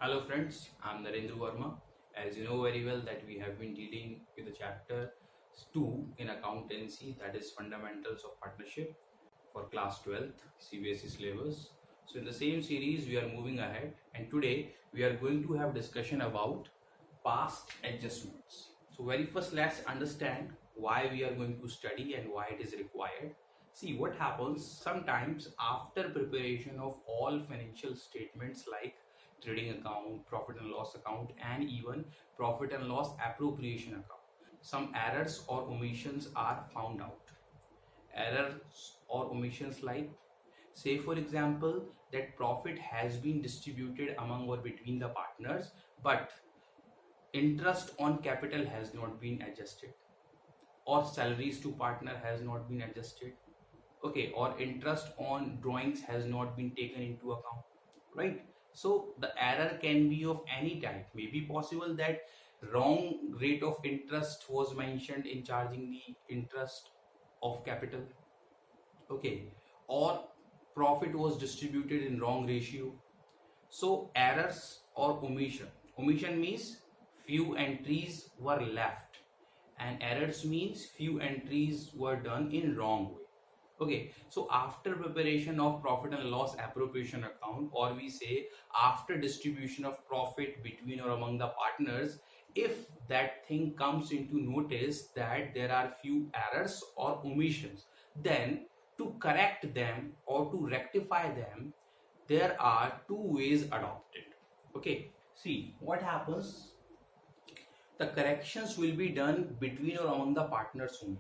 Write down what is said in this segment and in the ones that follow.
Hello friends, I'm Narendra Verma. As you know very well that we have been dealing with the chapter 2 in accountancy, that is fundamentals of partnership for class 12 CBSE syllabus. So in the same series we are moving ahead, and today we are going to have discussion about past adjustments. So very first let's understand why we are going to study and why it is required. See what happens sometimes after preparation of all financial statements like trading account, profit and loss account, and even profit and loss appropriation account. Some errors or omissions are found out. Errors or omissions like, say for example, that profit has been distributed among or between the partners, but interest on capital has not been adjusted, or salaries to partner has not been adjusted, okay, or interest on drawings has not been taken into account, right? So the error can be of any type. May be possible that wrong rate of interest was mentioned in charging the interest of capital, okay, or profit was distributed in wrong ratio. So errors or omission means few entries were left, and errors means few entries were done in wrong way. Okay, so after preparation of profit and loss appropriation account, or we say after distribution of profit between or among the partners, if that thing comes into notice that there are few errors or omissions, then to correct them or to rectify them, there are two ways adopted. Okay, see what happens. The corrections will be done between or among the partners only.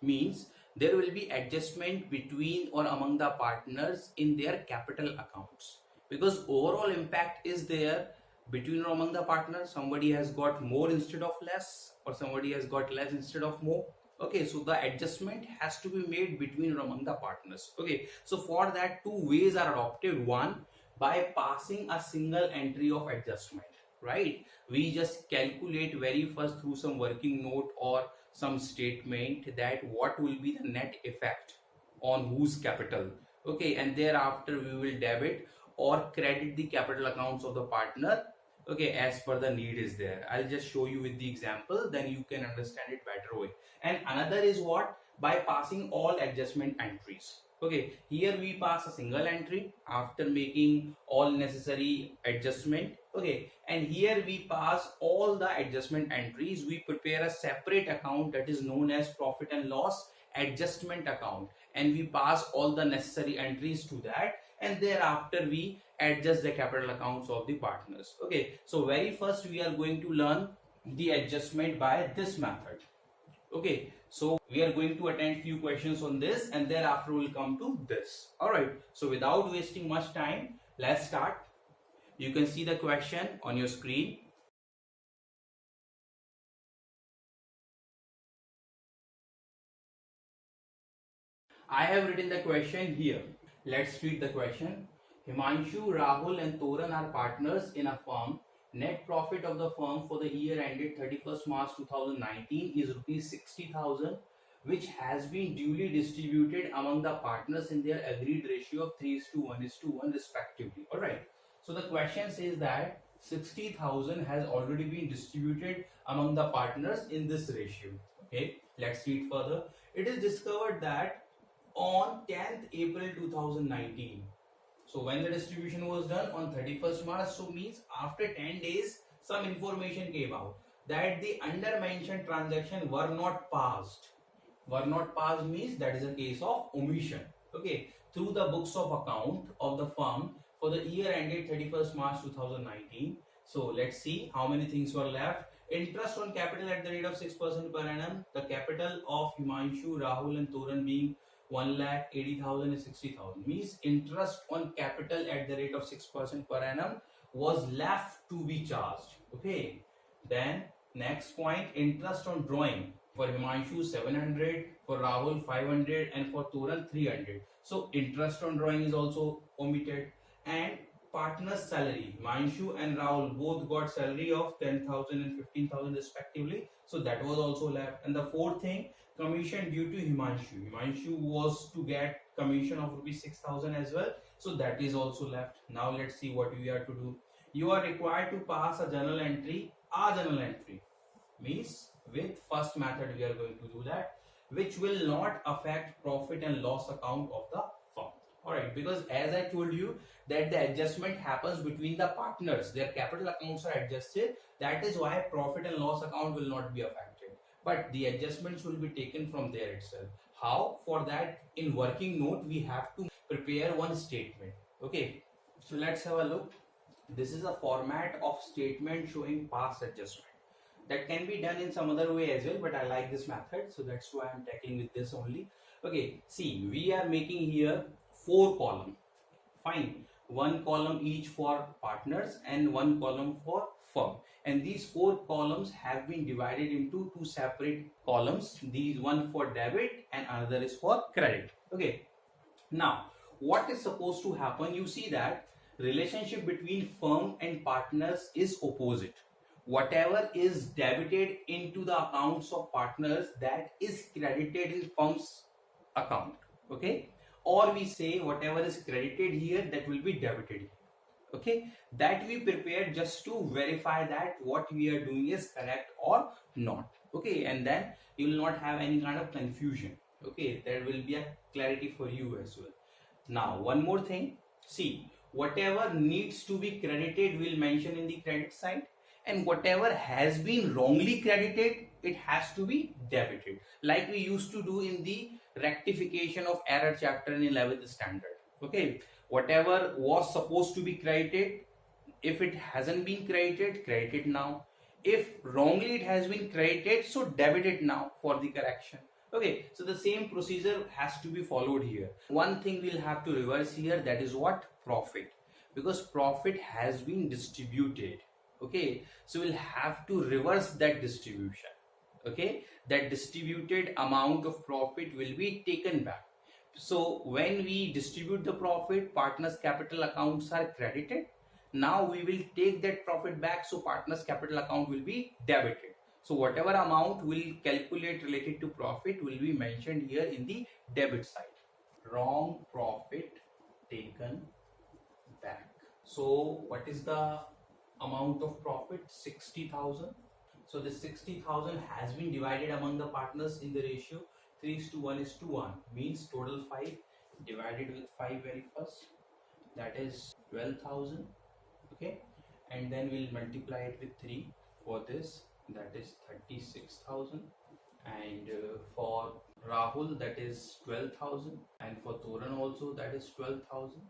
Means there will be adjustment between or among the partners in their capital accounts, because overall impact is there between or among the partners. Somebody has got more instead of less, or somebody has got less instead of more. Okay, so the adjustment has to be made between or among the partners. Okay, so for that two ways are adopted. One, by passing a single entry of adjustment, right? We just calculate very first through some working note or some statement that what will be the net effect on whose capital, okay, and thereafter we will debit or credit the capital accounts of the partner, okay, as per the need is there. I'll just show you with the example, then you can understand it better way. And another is what, by passing all adjustment entries. Okay, here we pass a single entry after making all necessary adjustment, okay, and here we pass all the adjustment entries. We prepare a separate account that is known as profit and loss adjustment account, and we pass all the necessary entries to that, and thereafter we adjust the capital accounts of the partners. Okay, so very first we are going to learn the adjustment by this method. Okay, so we are going to attend few questions on this, and thereafter we'll come to this. All right, so without wasting much time, let's start. You can see the question on your screen. I have written the question here. Let's read the question. Himanshu, Rahul and Toran are partners in a firm. Net profit of the firm for the year ended 31st March 2019 is rupees 60,000, which has been duly distributed among the partners in their agreed ratio of 3:1:1 respectively. Alright, so the question says that 60,000 has already been distributed among the partners in this ratio. Okay, let's read further. It is discovered that on 10th April 2019, so when the distribution was done on 31st March, so means after 10 days some information came out that the under mentioned transaction were not passed. Were not passed means that is a case of omission, okay, through the books of account of the firm for the year ended 31st March 2019. So let's see how many things were left. Interest on capital at the rate of 6% per annum. The capital of Himanshu, Rahul and Toran being 1,80,000 and 60,000 means interest on capital at the rate of 6% per annum was left to be charged. Okay, then next point, interest on drawing for Himanshu 700, for Rahul 500 and for Toran 300. So interest on drawing is also omitted. And partner's salary, Himanshu and Rahul both got salary of 10,000 and 15,000 respectively, so that was also left. And the fourth thing, commission due to Himanshu. Himanshu was to get commission of rupees 6,000 as well, so that is also left. Now let's see what we are to do. you are required to pass a journal entry. A journal entry means with first method we are going to do that, which will not affect profit and loss account of the firm. Alright, because as I told you that the adjustment happens between the partners, their capital accounts are adjusted, that is why profit and loss account will not be affected, but the adjustments will be taken from there itself. How? For that, in working note we have to prepare one statement. Okay, so let's have a look. This is a format of statement showing past adjustment. That can be done in some other way as well, but I like this method, so that's why I'm tackling with this only. Okay, see, we are making here 4 columns. Fine, 1 column each for partners and 1 column for firm, and these 4 columns have been divided into 2 separate columns. These one for debit and another is for credit. Okay, now what is supposed to happen? You see that relationship between firm and partners is opposite. Whatever is debited into the accounts of partners, that is credited in firm's account. Okay, or we say whatever is credited here, that will be debited here. Okay, that we prepared just to verify that what we are doing is correct or not. Okay, and then you will not have any kind of confusion. Okay, there will be a clarity for you as well. Now one more thing, see, whatever needs to be credited will mention in the credit side, and whatever has been wrongly credited, it has to be debited, like we used to do in the rectification of error chapter in 11th standard. Okay, whatever was supposed to be credited, if it hasn't been credited, credit it now. If wrongly it has been credited, so debit it now for the correction. Okay, so the same procedure has to be followed here. One thing we'll have to reverse here, that is what? Profit, because profit has been distributed. Okay, so we'll have to reverse that distribution. Okay, that distributed amount of profit will be taken back. So when we distribute the profit, partners capital accounts are credited. Now we will take that profit back, so partners capital account will be debited. So whatever amount we'll calculate related to profit will be mentioned here in the debit side. Wrong profit taken back. So what is the amount of profit? 60,000. So this 60,000 has been divided among the partners in the ratio 3:1:1, means total 5 divided with 5 very first, that is 12,000. Okay, and then we'll multiply it with 3 for this, that is 36,000, and for Rahul that is 12,000, and for Toran also that is 12,000.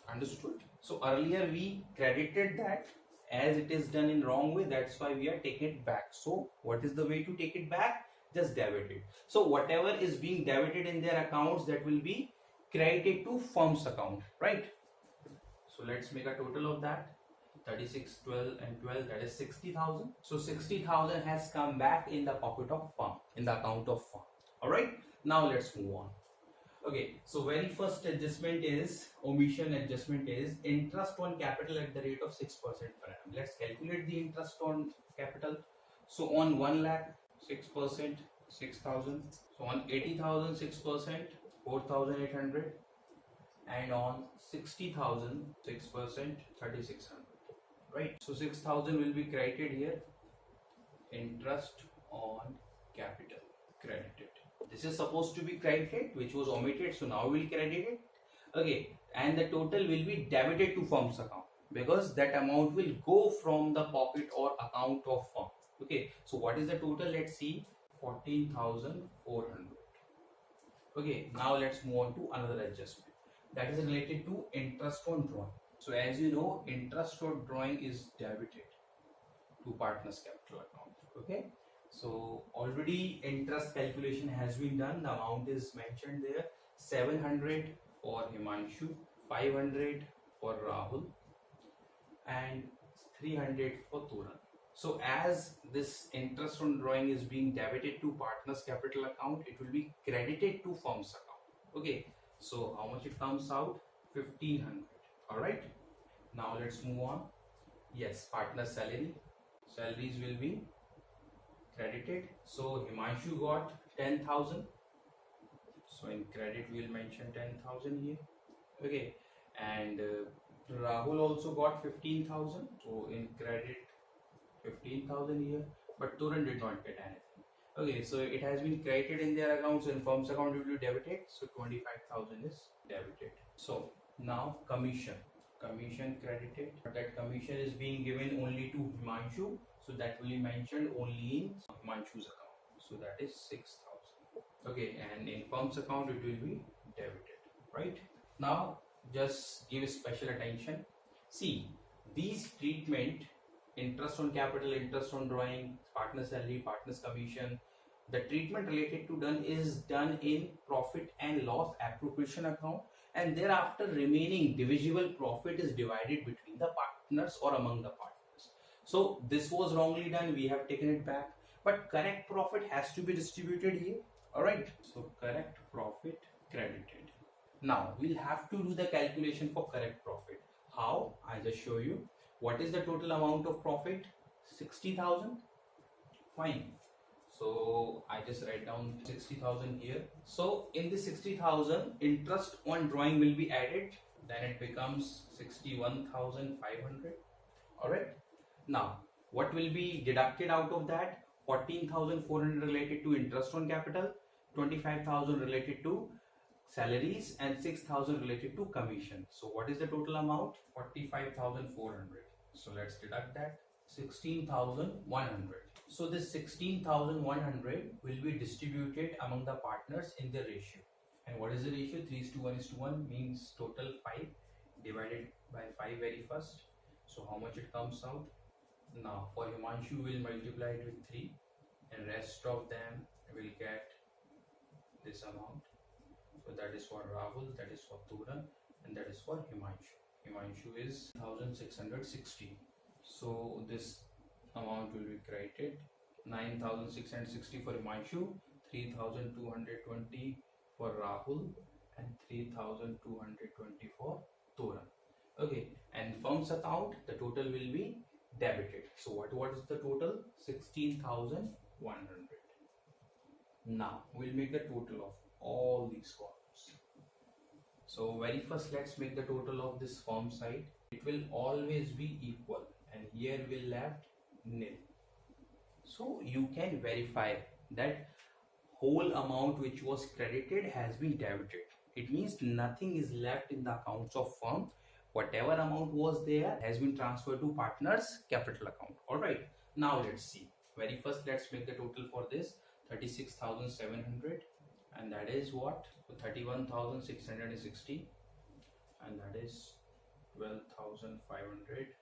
Understood? So earlier we credited that, as it is done in wrong way, that's why we are taking it back. So what is the way to take it back? Just debit it. So whatever is being debited in their accounts, that will be credited to firm's account, right? So let's make a total of that. 36, 12 and 12, that is 60,000. So 60,000 has come back in the pocket of firm, in the account of firm. Alright, now let's move on. Okay, so very first adjustment is, omission adjustment is interest on capital at the rate of 6% per annum. Let's calculate the interest on capital. So on 1 lakh, 6%, 6,000. So on 80,000, 6%, 4,800. And on 60,000, 6%, 3,600. Right? So 6,000 will be credited here. Interest on capital, credited. This is supposed to be credited, which was omitted, so now we will credit it. Okay, and the total will be debited to firm's account, because that amount will go from the pocket or account of firm. Okay, so what is the total? Let's see, 14,400. Okay, now let's move on to another adjustment that is related to interest on drawing. So as you know, interest on drawing is debited to partners capital account. Okay, so already interest calculation has been done. The amount is mentioned there, 700 for Himanshu, 500 for Rahul, and 300 for Turan. So as this interest on drawing is being debited to partners capital account, it will be credited to firm's account. Okay, so how much it comes out? 1,500. All right, now let's move on. Yes, partner salary, salaries will be credited. So Himanshu got 10,000. So in credit we will mention 10,000 here. Okay, and Rahul also got 15,000, so in credit 15,000 here, but Turan did not get anything. Okay, so it has been credited in their account, so in firm's account it will be debited, so 25,000 is debited. So now commission credited, but that commission is being given only to Himanshu, so that will be mentioned only in Himanshu's account, so that is 6,000. Okay, and in firm's account it will be debited, right? Now just give special attention. See, these treatment, interest on capital, interest on drawing, partner salary, partner's commission, the treatment related to done is done in profit and loss appropriation account, and thereafter remaining divisible profit is divided between the partners or among the partners. So this was wrongly done, we have taken it back, but correct profit has to be distributed here. All right, so correct profit credited. Now we'll have to do the calculation for correct profit. How? I just show you. What is the total amount of profit? 60,000. Fine. So I just write down 60,000 here. So in the 60,000, interest on drawing will be added. Then it becomes 61,500. All right. Now what will be deducted out of that? 14,400 related to interest on capital, 25,000 related to salaries, and 6,000 related to commission. So what is the total amount? 45,400. So let's deduct that. 16,100. So this 16,100 will be distributed among the partners in the ratio. And what is the ratio? 3:1:1 means total 5 divided by 5 very first. So how much it comes out? Now for Himanshu will multiply it with 3, and rest of them will get this amount. So that is for Rahul, that is for Turan, and that is for Himanshu. Himanshu is 1,660. So this amount will be credited. 9,660 for Himanshu, 3,220 for Rahul, and 3,220 for Turan. Okay, and firm's account, the total will be debited. So what is the total? 16,100. Now we'll make the total of all these columns. So very first let's make the total of this firm side. It will always be equal, and here we'll left nil. So you can verify that whole amount which was credited has been debited. It means nothing is left in the accounts of firm. Whatever amount was there has been transferred to partners capital account. All right, now let's see. Very first let's make the total for this. 36,700, and that is what? 31,660, and that is 12,500,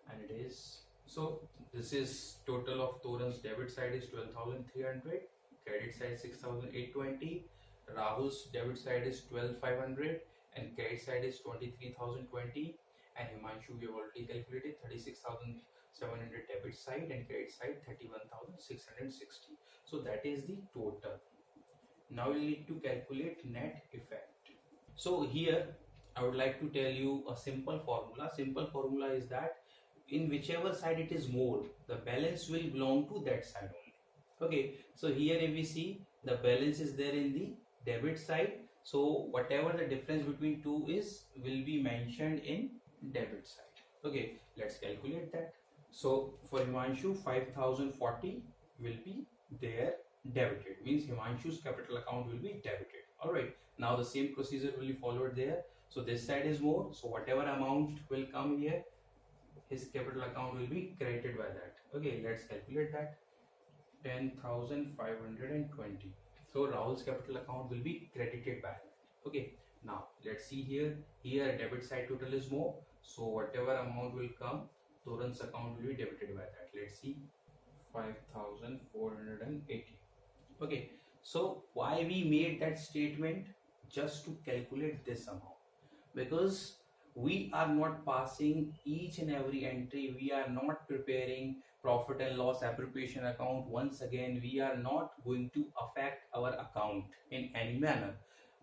and it is, so this is total of Turan's debit side is 12,300, credit side 6,820, Rahul's debit side is 12,500, and credit side is 23,020, and Himanshu we have already calculated 36,700 debit side and credit side 31,660. So that is the total. Now we need to calculate net effect. So here I would like to tell you a simple formula. Simple formula is that in whichever side it is more, the balance will belong to that side only. Okay, so here if we see, the balance is there in the debit side, so whatever the difference between two is will be mentioned in debit side. Okay, let's calculate that. So for Himanshu 5,040 will be there debited, means Himanshu's capital account will be debited. Alright, now the same procedure will be followed there. So this side is more, so whatever amount will come here, his capital account will be credited by that. Okay, let's calculate that. 10,520. So Rahul's capital account will be credited by that. Okay, now let's see here. Here debit side total is more, so whatever amount will come, Turan's account will be debited by that. Let's see, 5,480. Okay, so why we made that statement? Just to calculate this amount, because we are not passing each and every entry, we are not preparing profit and loss appropriation account. Once again, we are not going to affect our account in any manner,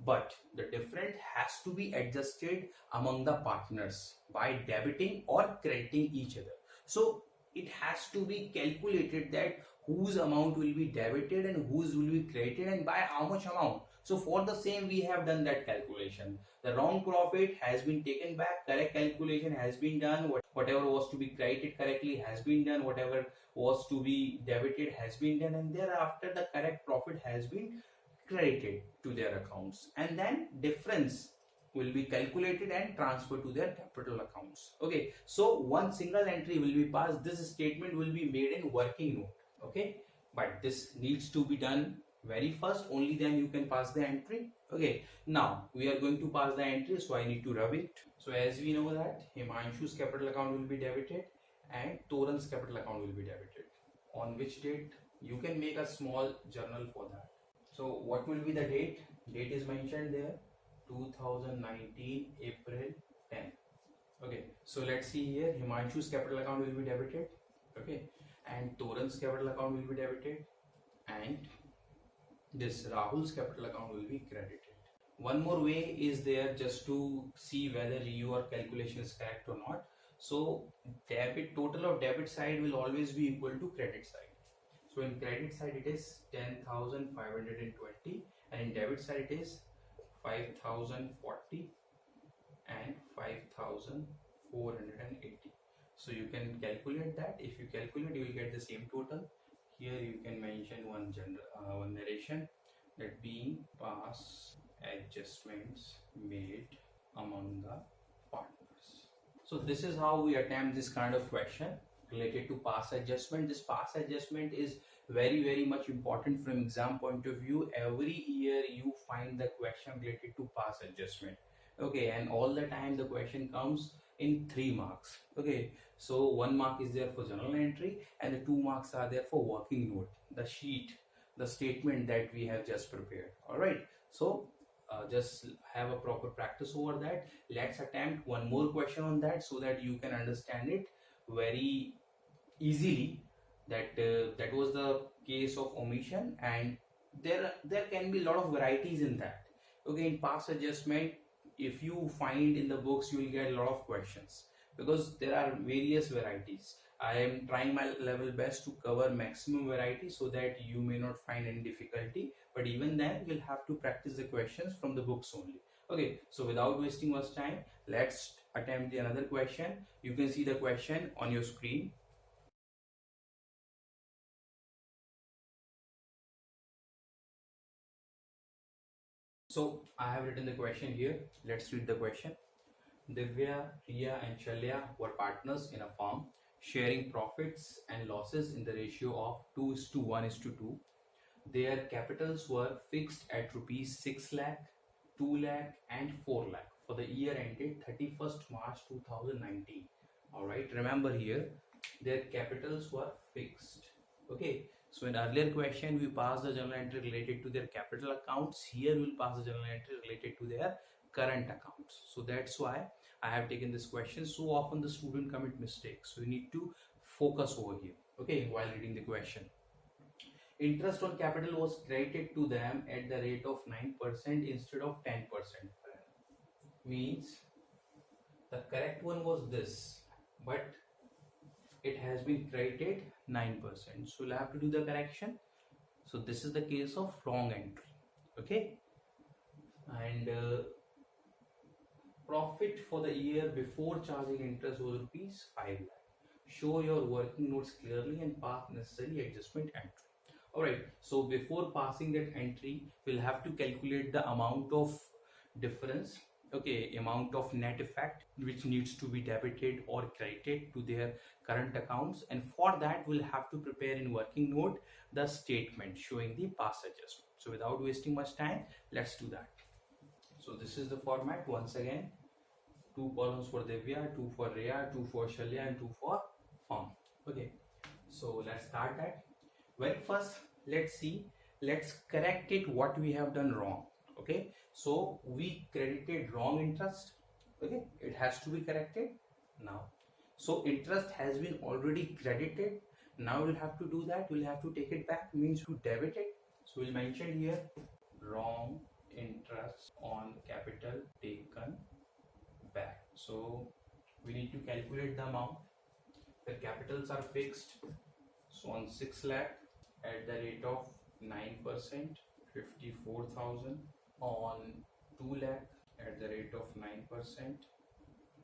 but the difference has to be adjusted among the partners by debiting or crediting each other. So it has to be calculated that whose amount will be debited and whose will be credited and by how much amount. So for the same we have done that calculation. The wrong profit has been taken back, correct calculation has been done, whatever was to be credited correctly has been done, whatever was to be debited has been done, and thereafter the correct profit has been credited to their accounts, and then difference will be calculated and transferred to their capital accounts. Okay, so one single entry will be passed. This statement will be made in working note. Okay, but this needs to be done very first, only then you can pass the entry. Okay, now we are going to pass the entry, so I need to rub it. So as we know that Himanshu's capital account will be debited and Toran's capital account will be debited. On which date? You can make a small journal for that. So what will be the date? Date is mentioned there, 2019 April 10. Okay, so let's see here, Himanshu's capital account will be debited. Okay, and Toran's capital account will be debited, and this Rahul's capital account will be credited. One more way is there just to see whether your calculation is correct or not. So total of debit side will always be equal to credit side. So in credit side it is 10,520 and in debit side it is 5,040 and 5,480. So you can calculate that. If you calculate, you will get the same total. Here you can mention one narration, that being past adjustments made among the partners. So this is how we attempt this kind of question related to past adjustment. This past adjustment is very much important from exam point of view. Every year you find the question related to past adjustment. Okay, and all the time the question comes in 3 marks. Okay, so 1 mark is there for journal entry and the 2 marks are there for working note, the sheet, the statement that we have just prepared. All right, so just have a proper practice over that. Let's attempt one more question on that so that you can understand it very easily. That was the case of omission, and there can be a lot of varieties in that. Okay, in past adjustment, if you find in the books, you will get a lot of questions because there are various varieties. I am trying my level best to cover maximum variety so that you may not find any difficulty, but even then you'll have to practice the questions from the books only. Okay, so without wasting much time, let's attempt another question. You can see the question on your screen. So I have written the question here. Let's read the question. Divya, Riya and Shalya were partners in a firm, sharing profits and losses in the ratio of 2:1:2. Their capitals were fixed at rupees 6 lakh, 2 lakh and 4 lakh for the year ended 31st March 2019. Alright, remember here, their capitals were fixed. Okay, so in earlier question we passed the journal entry related to their capital accounts. Here we will pass the journal entry related to their current accounts. So that's why I have taken this question. So often the student commit mistakes, so you need to focus over here, okay, while reading the question. Interest on capital was credited to them at the rate of 9% instead of 10%. Means the correct one was this, but it has been credited 9%. So we'll have to do the correction. So this is the case of wrong entry. Okay, and profit for the year before charging interest was rupees 5 lakh. Show your working notes clearly and pass necessary adjustment entry. Alright, so before passing that entry, we'll have to calculate the amount of difference, okay, amount of net effect which needs to be debited or credited to their current accounts, and for that we'll have to prepare in working note the statement showing the past adjustment. So without wasting much time, let's do that. So this is the format once again. 2 columns for Divya, 2 for Riya, 2 for Shalya and 2 for firm. Okay, so let's start that. Well, first let's correct it what we have done wrong. Okay, so we credited wrong interest. Okay, it has to be corrected now. So interest has been already credited. Now we'll have to do that. We'll have to take it back, means to debit it. So we'll mention here wrong interest on capital taken back. So we need to calculate the amount. The capitals are fixed. So on 6 lakh at the rate of 9%, 54,000. on 2 lakh at the rate of 9%,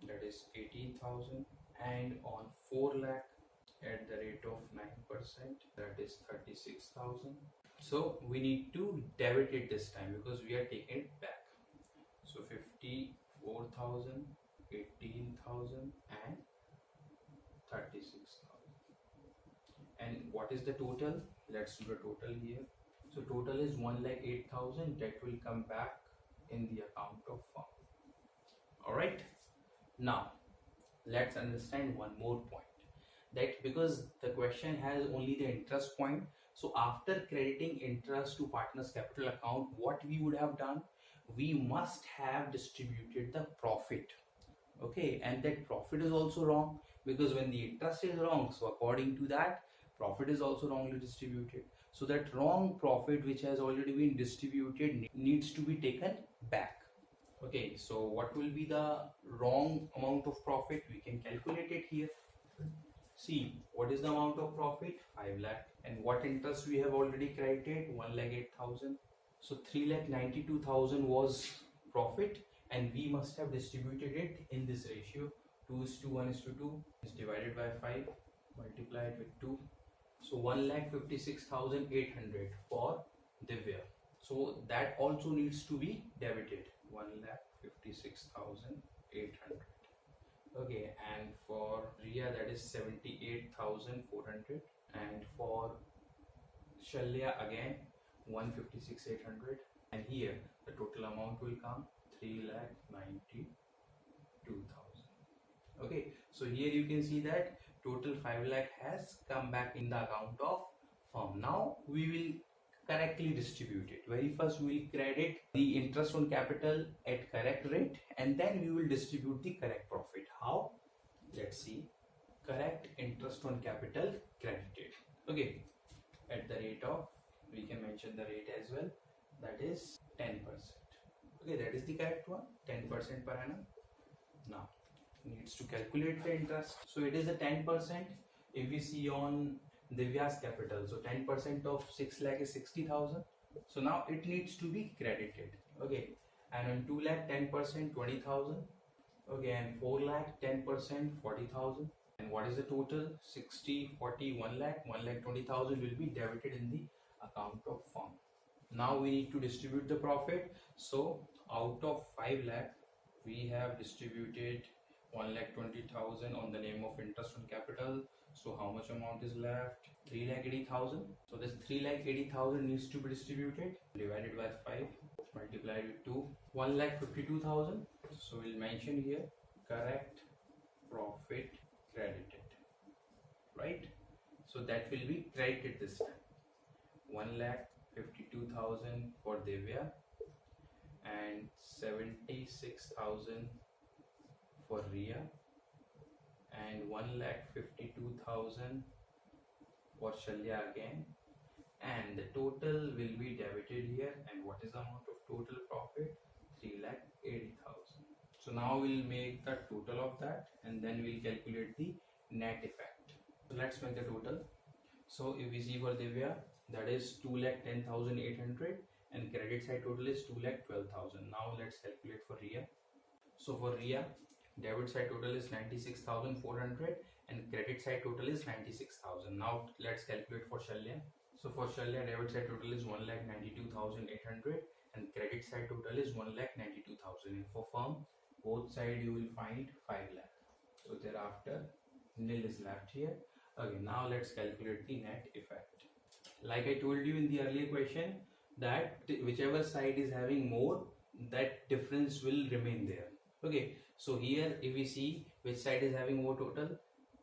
that is 18,000, and on 4 lakh at the rate of 9%, that is 36,000. So we need to debit it this time because we are taking it back. So 54,000, 18,000 and 36,000. And what is the total? Let's do the total here. So total is 1,08,000 that will come back in the account of firm. Alright. Now let's understand one more point, that because the question has only the interest point, so after crediting interest to partner's capital account, what we would have done, we must have distributed the profit. Okay, and that profit is also wrong because when the interest is wrong, so according to that, profit is also wrongly distributed. So that wrong profit which has already been distributed needs to be taken back. Okay, so what will be the wrong amount of profit? We can calculate it here. See, what is the amount of profit? 5 lakh. And what interest we have already credited? 1,08,000. So 3,92,000 was profit, and we must have distributed it in this ratio. 2:1:2 is divided by 5, multiplied with 2. So 1,56,800 for Divya. So that also needs to be debited. 1,56,800. Okay, and for Riya that is 78,400, and for Shalya again 156,800, and here the total amount will come 3,92,000. Okay, so here you can see that total 5 lakh has come back in the account of firm. Now we will correctly distribute it. Very first we will credit the interest on capital at correct rate, and then we will distribute the correct profit. How? Let's see. Correct interest on capital credited. Okay, at the rate of, we can mention the rate as well, that is 10%. Okay, that is the correct one, 10% per annum. Now needs to calculate the interest. So it is a 10%. If we see on Divya's capital, so 10% of 6 lakh is 60,000. So now it needs to be credited. Okay, and on 2 lakh 10% 20,000. Okay, and 4 lakh 10% 40,000. And what is the total? 60, 40, 1 lakh. 1,20,000 will be debited in the account of firm. Now we need to distribute the profit. So out of 5 lakh, we have distributed 1,20,000 on the name of interest on capital. So how much amount is left? 3,80,000. So this 3,80,000 needs to be distributed, divided by 5, multiplied with 2. 1,52,000. So we'll mention here correct profit credited, right? So that will be credited this time. 1,52,000 for Divya and 76,000 for Riya, and 1,52,000 for Shalya again, and the total will be debited here. And what is the amount of total profit? 3,80,000. So now we'll make the total of that, and then we'll calculate the net effect. So let's make the total. So if we see for Divya, that is 2,10,800, and credit side total is 2,12,000. Now let's calculate for Riya. So for Riya, debit side total is 96,400 and credit side total is 96,000. Now let's calculate for Shalya. So for Shalya, debit side total is 1,92,800 and credit side total is 1,92,000. And for firm, both side you will find 5 lakh. So thereafter nil is left here. Okay, now let's calculate the net effect. Like I told you in the earlier question, that whichever side is having more, that difference will remain there. Okay, so here if we see which side is having more total,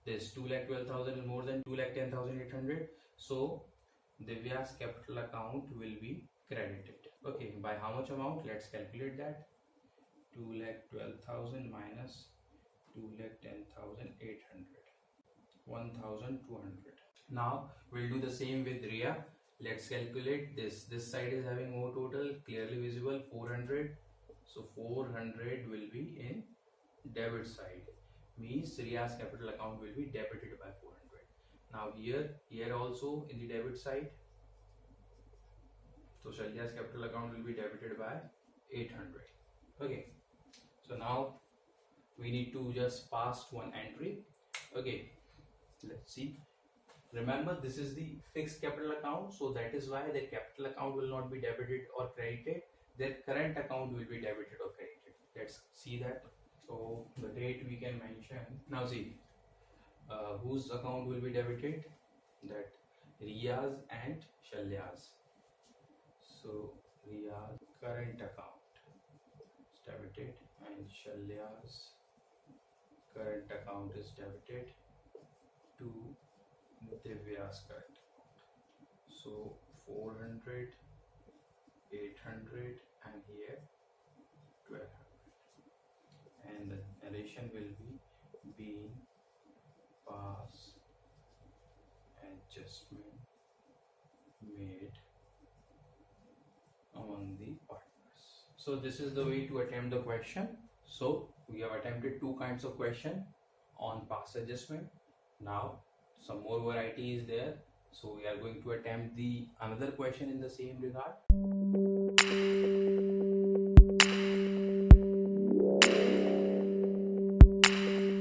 this 2,12,000 is more than 2,10,800. So Divya's capital account will be credited. Okay, by how much amount? Let's calculate that. 2,12,000 minus 2,10,800, 1,200. Now we'll do the same with Riya. Let's calculate this. This side is having more total, clearly visible, 400. So 400 will be in debit side. Means Riya's capital account will be debited by 400. Now here also in the debit side. So Shalya's capital account will be debited by 800. Okay, so now we need to just pass one entry. Okay, let's see. Remember, this is the fixed capital account, so that is why the capital account will not be debited or credited. Their current account will be debited or credited. Let's see that. So the date we can mention. Now see, whose account will be debited? That Riya's and Shalya's. So Riya's current account is debited and Shalya's current account is debited to Divya's current account. So 400, 800 and here 1200. And the narration will be being pass adjustment made among the partners. So this is the way to attempt the question. So we have attempted two kinds of question on pass adjustment. Now some more variety is there, so we are going to attempt the another question in the same regard.